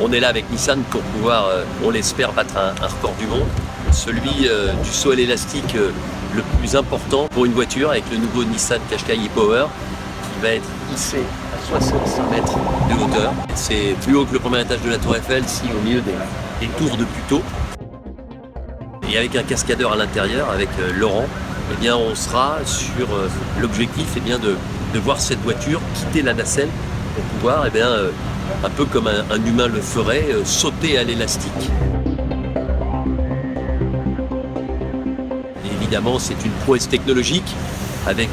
On est là avec Nissan pour pouvoir, on l'espère, battre un record du monde. Celui du saut à l'élastique le plus important pour une voiture avec le nouveau Nissan Qashqai e-Power qui va être hissé à 65 mètres de hauteur. C'est plus haut que le premier étage de la Tour Eiffel, si au milieu des tours de Puteaux. Et avec un cascadeur à l'intérieur, avec Laurent, eh bien, on sera sur l'objectif de voir cette voiture quitter la nacelle pour pouvoir, eh bien, un peu comme un humain le ferait, sauter à l'élastique. Évidemment, c'est une prouesse technologique avec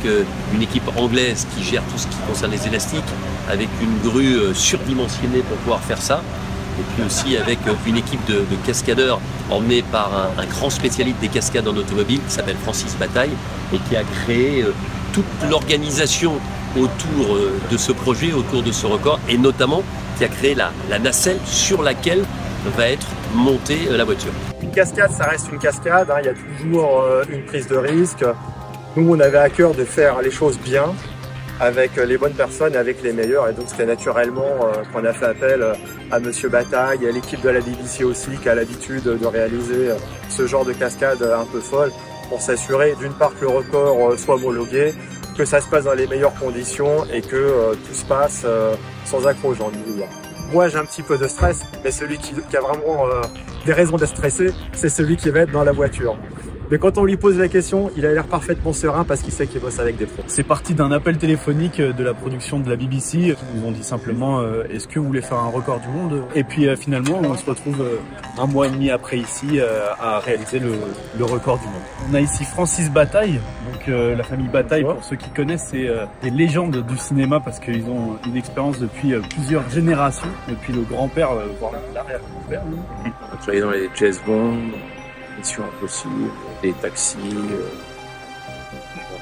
une équipe anglaise qui gère tout ce qui concerne les élastiques, avec une grue surdimensionnée pour pouvoir faire ça, et puis aussi avec une équipe de cascadeurs emmenée par un grand spécialiste des cascades en automobile qui s'appelle Francis Bataille et qui a créé toute l'organisation autour de ce projet, autour de ce record, et notamment qui a créé la nacelle sur laquelle va être montée la voiture. Une cascade, ça reste une cascade, hein. Il y a toujours une prise de risque. Nous, on avait à cœur de faire les choses bien, avec les bonnes personnes, avec les meilleurs, et donc c'était naturellement qu'on a fait appel à Monsieur Bataille, à l'équipe de la BBC aussi, qui a l'habitude de réaliser ce genre de cascade un peu folle, pour s'assurer d'une part que le record soit homologué, que ça se passe dans les meilleures conditions et que tout se passe sans accroc, j'ai envie de dire. Moi, j'ai un petit peu de stress, mais celui qui a vraiment des raisons d'être stressé, c'est celui qui va être dans la voiture. Mais quand on lui pose la question, il a l'air parfaitement serein parce qu'il sait qu'il bosse avec des pros. C'est parti d'un appel téléphonique de la production de la BBC. Ils nous ont dit simplement est-ce que vous voulez faire un record du monde? Et puis finalement, on se retrouve un mois et demi après ici à réaliser le record du monde. On a ici Francis Bataille, donc la famille Bataille, pour ceux qui connaissent, c'est des légendes du cinéma parce qu'ils ont une expérience depuis plusieurs générations, depuis le grand-père, voire l'arrière-grand-père. On a travaillé dans les James Bond, Mission Impossible, les taxis,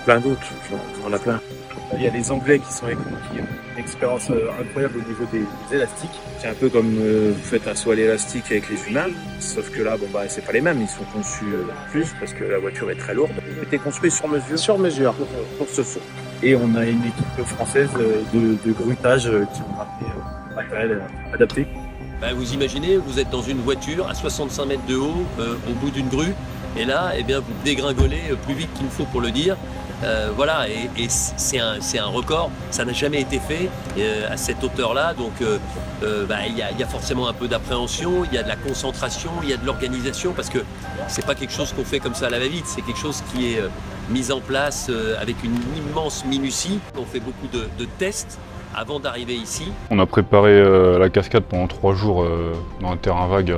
plein d'autres, on en a plein. Il y a les Anglais qui ont une expérience incroyable au niveau des élastiques. C'est un peu comme vous faites un saut à l'élastique avec les humains, sauf que là, bon bah c'est pas les mêmes, ils sont conçus plus parce que la voiture est très lourde. Ils ont été construits sur mesure. Sur mesure. Pour ce saut. Et on a une équipe française de grutage qui ont ramené matériel adapté. Ben, vous imaginez, vous êtes dans une voiture à 65 mètres de haut, au bout d'une grue, et là, eh bien, vous dégringolez plus vite qu'il ne faut pour le dire. Voilà, et c'est un record, ça n'a jamais été fait à cette hauteur-là, donc il y a forcément un peu d'appréhension, il y a de la concentration, il y a de l'organisation, parce que c'est pas quelque chose qu'on fait comme ça à la va-vite, c'est quelque chose qui est mis en place avec une immense minutie. On fait beaucoup de tests avant d'arriver ici. On a préparé la cascade pendant 3 jours dans un terrain vague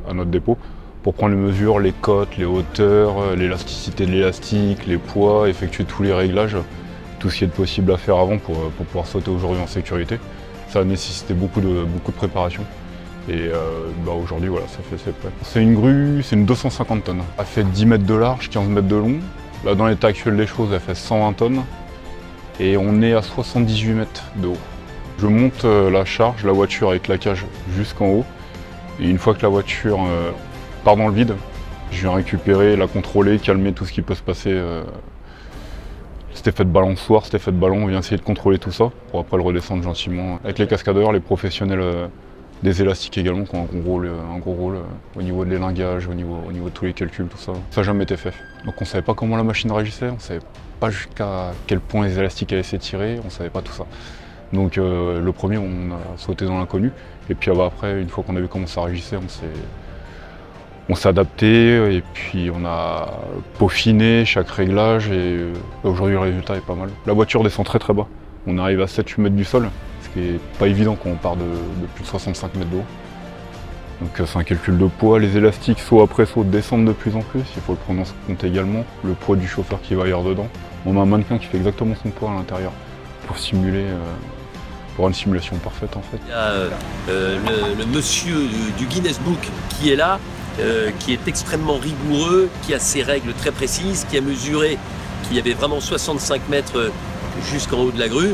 à notre dépôt pour prendre les mesures, les cotes, les hauteurs, l'élasticité de l'élastique, les poids, effectuer tous les réglages, tout ce qui est possible à faire avant pour pouvoir sauter aujourd'hui en sécurité. Ça a nécessité beaucoup de préparation et aujourd'hui voilà, c'est prêt. C'est une grue, c'est une 250 tonnes. Elle fait 10 mètres de large, 15 mètres de long. Là dans l'état actuel des choses, elle fait 120 tonnes. Et on est à 78 mètres de haut. Je monte la charge, la voiture avec la cage jusqu'en haut. Et une fois que la voiture part dans le vide, je viens récupérer, la contrôler, calmer tout ce qui peut se passer. Cet effet de balançoire, cet effet de ballon, on vient essayer de contrôler tout ça pour après le redescendre gentiment. Avec les cascadeurs, les professionnels des élastiques également qui ont un gros rôle au niveau de l'élingage, au niveau de tous les calculs, tout ça. Ça n'a jamais été fait. Donc on ne savait pas comment la machine réagissait, on ne savait pas jusqu'à quel point les élastiques allaient s'étirer, on ne savait pas tout ça. Donc le premier, on a sauté dans l'inconnu. Et puis après, une fois qu'on a vu comment ça réagissait, on s'est adapté et puis on a peaufiné chaque réglage et aujourd'hui le résultat est pas mal. La voiture descend très très bas. On arrive à 7-8 mètres du sol, ce qui n'est pas évident quand on part de plus de 65 mètres de haut. Donc c'est un calcul de poids, les élastiques saut après saut descendent de plus en plus, il faut le prendre en compte également, le poids du chauffeur qui va ailleurs dedans. On a un mannequin qui fait exactement son poids à l'intérieur pour simuler, pour avoir une simulation parfaite en fait. Il y a le monsieur du Guinness Book qui est là, qui est extrêmement rigoureux, qui a ses règles très précises, qui a mesuré qu'il y avait vraiment 65 mètres jusqu'en haut de la grue.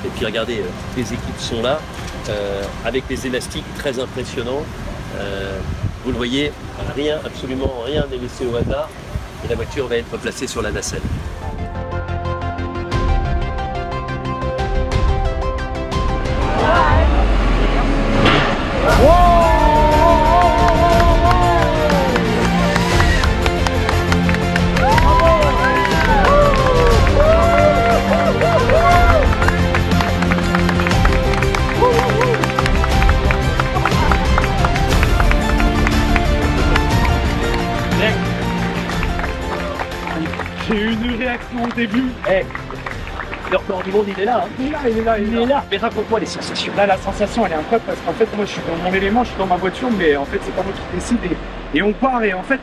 Et puis regardez, les équipes sont là, avec des élastiques très impressionnants. Vous le voyez, absolument rien n'est laissé au hasard et la voiture va être placée sur la nacelle. Wow! J'ai eu une réaction au début. Le record du monde, il est là. Hein. Il est là. Mais raconte-moi les sensations. Là, la sensation, elle est incroyable parce qu'en fait, moi, je suis dans mon élément, je suis dans ma voiture, mais en fait, c'est pas moi qui décide. Et on part, et en fait,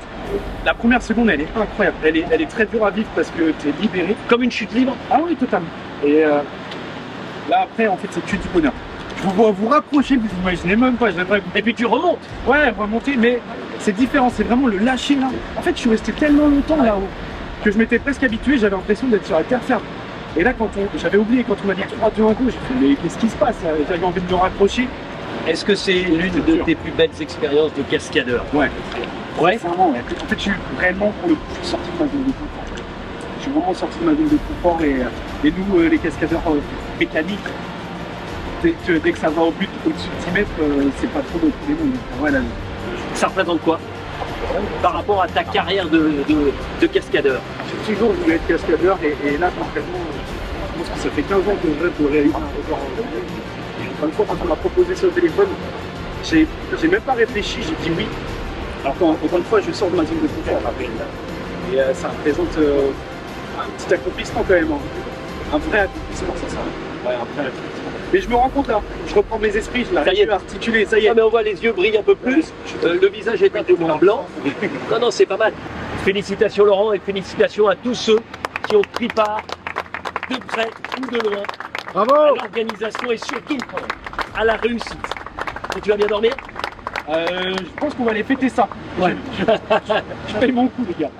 la première seconde, elle est incroyable. Elle est très dure à vivre parce que tu es libéré. Comme une chute libre. Ah oui, totalement. Et là, après, en fait, c'est que du bonheur. Je vous vois vous rapprocher, vous imaginez même pas. Et puis tu remontes. Ouais, remonter, mais c'est différent. C'est vraiment le lâcher là. En fait, je suis resté tellement longtemps là-haut que je m'étais presque habitué. J'avais l'impression d'être sur la terre ferme. Et là, j'avais oublié, quand on m'a dit 3, 2, 1, go, j'ai fait, mais qu'est-ce qui se passe? J'avais envie de me raccrocher. Est-ce que c'est l'une de tes plus belles expériences de cascadeur? Ouais. Ouais. Sincèrement, ouais. En fait, je suis réellement, pour le coup, je suis sorti de ma zone de confort. Je suis vraiment sorti de ma zone de confort et nous, les cascadeurs mécaniques, dès que ça va au but au-dessus de 10 mètres, c'est pas trop notre démon. Ouais, là, Ça représente quoi par rapport à ta carrière de cascadeur? j'ai toujours voulu être cascadeur et là, concrètement, je pense que ça fait 15 ans que je rêve de réaliser un record. Une fois, quand on m'a proposé ça au téléphone, j'ai même pas réfléchi, j'ai dit oui. Alors qu'encore une fois, je sors de ma zone de confort après. Et ça représente un petit accomplissement quand même. Un vrai accomplissement, c'est ça. Ouais, un vrai accomplissement. Mais je me rends compte là, je reprends mes esprits, je l'arrive à articuler, ça y est. Ah, mais on voit les yeux brillent un peu plus, le visage est un peu moins blanc. Non, c'est pas mal. Félicitations Laurent et félicitations à tous ceux qui ont pris part de près ou de loin Bravo à l'organisation et surtout à la réussite. Et tu vas bien dormir? Je pense qu'on va aller fêter ça. Ouais. Je paye mon coup les gars.